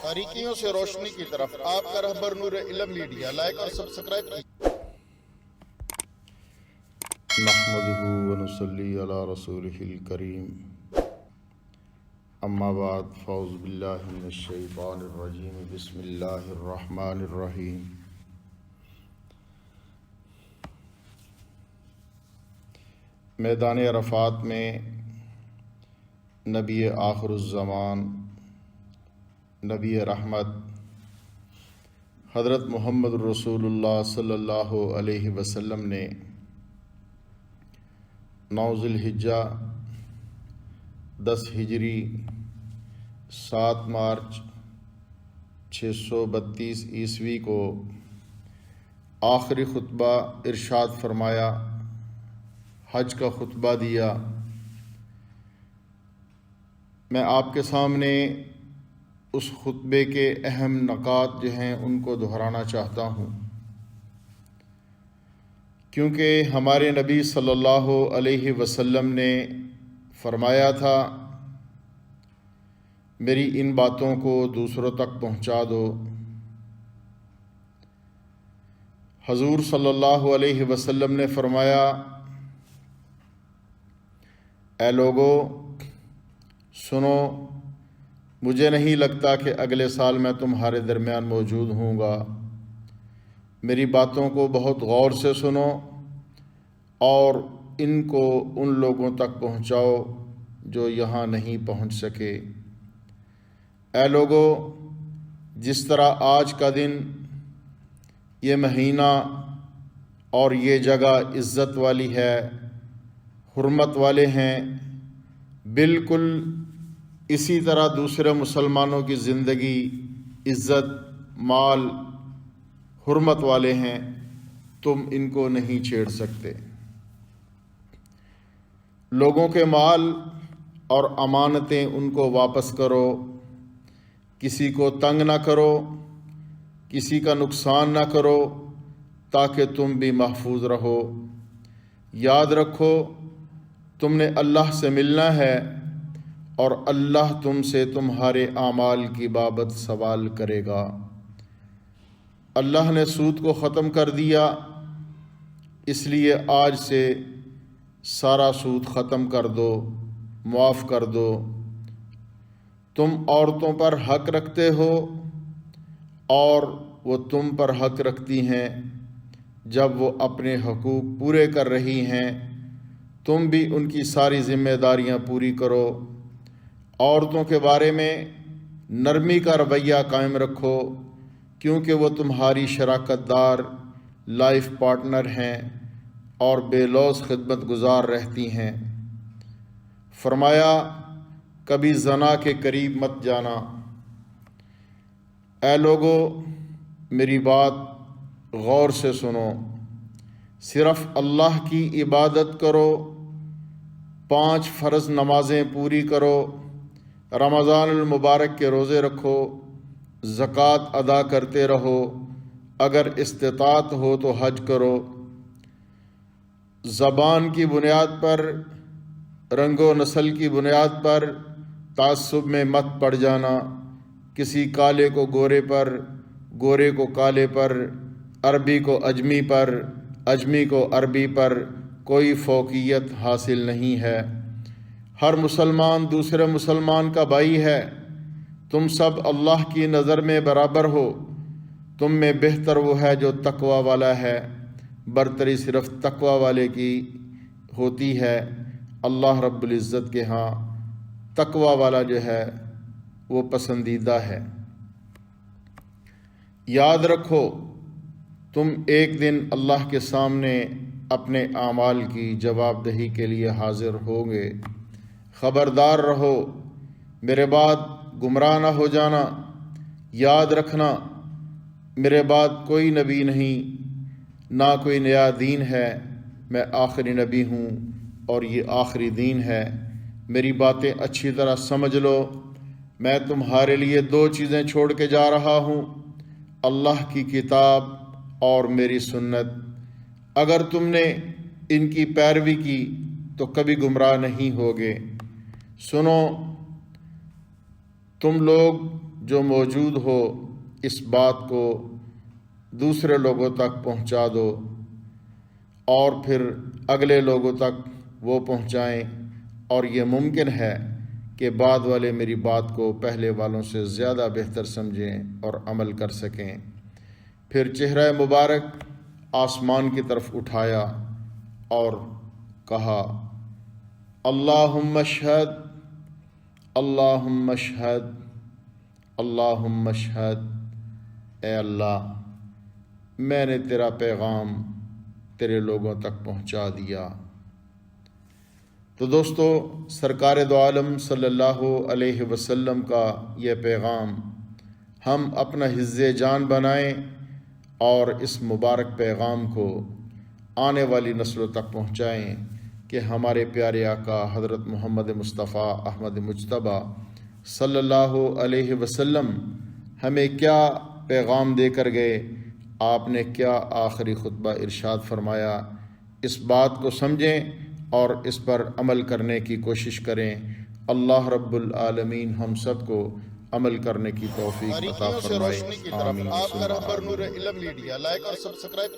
تاریکیوں سے روشنی کی طرف آپ کا رہبر نور علم میڈیا، لائک اور سبسکرائب کیجیے۔ نحمده ونصلي على رسوله الكريم، اما بعد، فاعوذ باللہ من الشیطان الرجیم، بسم اللہ الرحمن الرحیم۔ میدان عرفات میں نبی آخر الزمان، نبی رحمت حضرت محمد رسول اللہ صلی اللہ علیہ وسلم نے 9 ذی الحجہ 10 ہجری 7 مارچ 632 عیسوی کو آخری خطبہ ارشاد فرمایا، حج کا خطبہ دیا۔ میں آپ کے سامنے اس خطبے کے اہم نکات جو ہیں ان کو دہرانا چاہتا ہوں، کیونکہ ہمارے نبی صلی اللہ علیہ وسلم نے فرمایا تھا، میری ان باتوں کو دوسروں تک پہنچا دو۔ حضور صلی اللہ علیہ وسلم نے فرمایا، اے لوگو سنو، مجھے نہیں لگتا کہ اگلے سال میں تمہارے درمیان موجود ہوں گا۔ میری باتوں کو بہت غور سے سنو اور ان کو ان لوگوں تک پہنچاؤ جو یہاں نہیں پہنچ سکے۔ اے لوگو، جس طرح آج کا دن، یہ مہینہ اور یہ جگہ عزت والی ہے، حرمت والے ہیں، بالکل اسی طرح دوسرے مسلمانوں کی زندگی، عزت، مال، حرمت والے ہیں، تم ان کو نہیں چھیڑ سکتے۔ لوگوں کے مال اور امانتیں ان کو واپس کرو، کسی کو تنگ نہ کرو، کسی کا نقصان نہ کرو، تاکہ تم بھی محفوظ رہو۔ یاد رکھو، تم نے اللہ سے ملنا ہے اور اللہ تم سے تمہارے اعمال کی بابت سوال کرے گا۔ اللہ نے سود کو ختم کر دیا، اس لیے آج سے سارا سود ختم کر دو، معاف کر دو۔ تم عورتوں پر حق رکھتے ہو اور وہ تم پر حق رکھتی ہیں۔ جب وہ اپنے حقوق پورے کر رہی ہیں، تم بھی ان کی ساری ذمہ داریاں پوری کرو۔ عورتوں کے بارے میں نرمی کا رویہ قائم رکھو، کیونکہ وہ تمہاری شراکت دار، لائف پارٹنر ہیں اور بے لوث خدمت گزار رہتی ہیں۔ فرمایا، کبھی زنا کے قریب مت جانا۔ اے لوگو، میری بات غور سے سنو، صرف اللہ کی عبادت کرو، 5 فرض نمازیں پوری کرو، رمضان المبارک کے روزے رکھو، زکوٰۃ ادا کرتے رہو، اگر استطاعت ہو تو حج کرو۔ زبان کی بنیاد پر، رنگ و نسل کی بنیاد پر تعصب میں مت پڑ جانا، کسی کالے کو گورے پر، گورے کو کالے پر، عربی کو اجمی پر، اجمی کو عربی پر کوئی فوقیت حاصل نہیں ہے۔ ہر مسلمان دوسرے مسلمان کا بھائی ہے۔ تم سب اللہ کی نظر میں برابر ہو۔ تم میں بہتر وہ ہے جو تقوی والا ہے۔ برتری صرف تقوی والے کی ہوتی ہے۔ اللہ رب العزت کے ہاں تقوی والا جو ہے وہ پسندیدہ ہے۔ یاد رکھو، تم ایک دن اللہ کے سامنے اپنے اعمال کی جواب دہی کے لیے حاضر ہوں گے۔ خبردار رہو، میرے بعد گمراہ نہ ہو جانا۔ یاد رکھنا، میرے بعد کوئی نبی نہیں، نہ کوئی نیا دین ہے۔ میں آخری نبی ہوں اور یہ آخری دین ہے۔ میری باتیں اچھی طرح سمجھ لو۔ میں تمہارے لیے 2 چیزیں چھوڑ کے جا رہا ہوں، اللہ کی کتاب اور میری سنت۔ اگر تم نے ان کی پیروی کی تو کبھی گمراہ نہیں ہوگے۔ سنو، تم لوگ جو موجود ہو اس بات کو دوسرے لوگوں تک پہنچا دو اور پھر اگلے لوگوں تک وہ پہنچائیں، اور یہ ممکن ہے کہ بعد والے میری بات کو پہلے والوں سے زیادہ بہتر سمجھیں اور عمل کر سکیں۔ پھر چہرہ مبارک آسمان کی طرف اٹھایا اور کہا، اللہم اشہد، اللہم اشہد، اللہم اشہد، اے اللہ میں نے تیرا پیغام تیرے لوگوں تک پہنچا دیا۔ تو دوستو، سرکار دو عالم صلی اللہ علیہ وسلم کا یہ پیغام ہم اپنا حفظ جان بنائیں اور اس مبارک پیغام کو آنے والی نسلوں تک پہنچائیں کہ ہمارے پیارے آقا حضرت محمد مصطفیٰ احمد مجتبیٰ صلی اللہ علیہ وسلم ہمیں کیا پیغام دے کر گئے، آپ نے کیا آخری خطبہ ارشاد فرمایا، اس بات کو سمجھیں اور اس پر عمل کرنے کی کوشش کریں۔ اللہ رب العالمین ہم سب کو عمل کرنے کی توفیق عطا باریکیوں سے فرمائے، روشنی کی طرف آمین آپ ثم کا رہبر آمین۔ نور علم میڈیا، لائک اور سبسکرائب